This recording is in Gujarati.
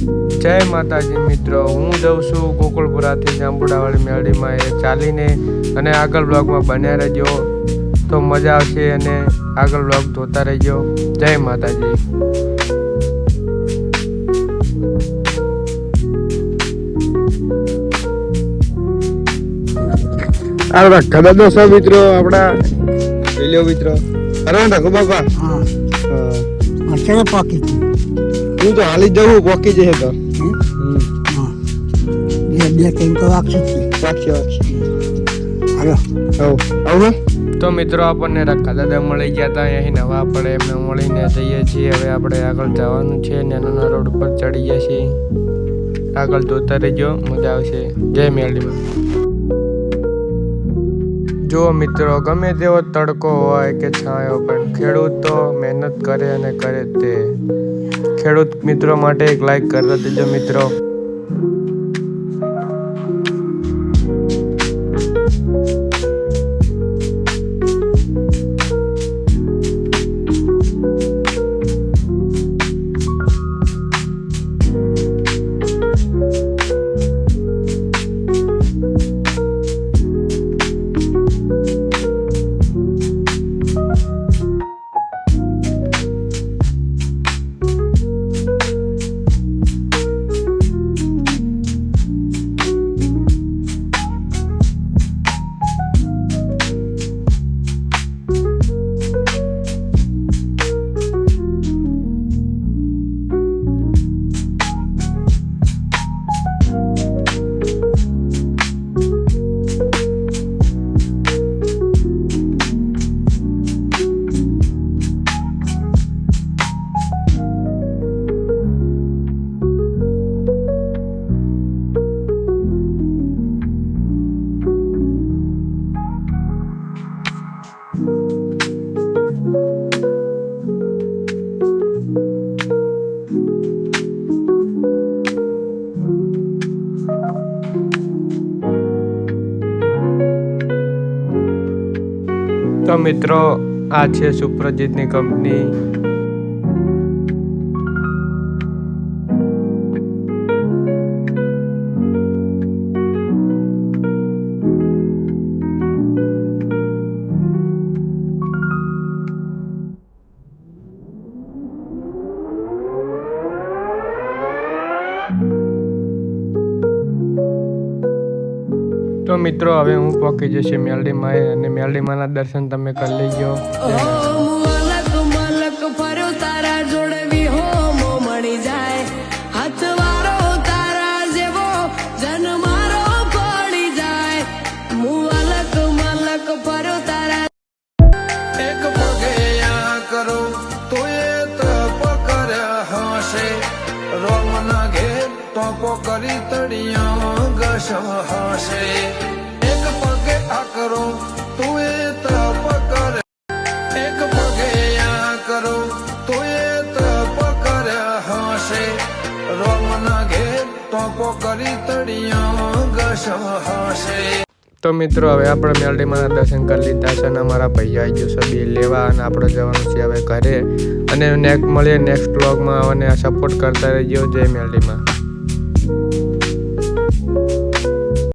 જય માતાજી મિત્રો, હું જઉં છું ગોકુળપુરાથી જાંબુડાવાળી મેળડીમાં એ ચાલીને, અને આગળ બ્લોગમાં બન્યા રહેજો તો મજા આવશે, અને આગળ બ્લોગ જોતા રહેજો. જય માતાજી. આપણા કદાદો સૌ મિત્રો, આપણા વિડિયો મિત્રો અરે ઠાકુ બાપા. હા ચલો પાકી હું તો હાલી જવું પોકી જશે તો બે કેમ તો વાગશે હાલો. તો મિત્રો આપણને રખા દાદા મળી ગયા હતા, અહીં નવા આપણે એમને મળીને જઈએ છીએ. હવે આપણે આગળ જવાનું છે, નાના રોડ પર ચડી ગયા છીએ. આગળ જોતા રહેજો, મજા આવશે. જય મેલડીમાં. જો મિત્રો, ગમે તેવો તડકો હોય કે છાંયો, પણ ખેડૂત તો મહેનત કરે અને કરે તે. ખેડૂત મિત્રો માટે એક લાઈક કરતા દેજો મિત્રો. તો મિત્રો, આ છે સુપ્રજીતની કંપની. તો મિત્રો, હવે હું પહોંચી જશે મેલડીમાં, અને મેલડીમાંના દર્શન તમે કરી લેજો. કરી તળિયા ગશ હશે, એક પગે આ કરો તું એ તપ કરે, એક પગે આ કરો તું એ તપ કરે હશે, રોમ ના ઘેર ટોપો કરી તળિયા ગશ હશે. તો મિત્રો, હવે આપણે મેલડીમાંના દર્શન કરી લીધા છે, અને અમારા ભાઈ આવી ગયો છે બિલ લેવા, અને આપણે જવાનું છે હવે ઘરે. અને મળીએ નેક્સ્ટ વ્લોગમાં, અને સપોર્ટ કરતા રહેજો. જય મેલડીમાં.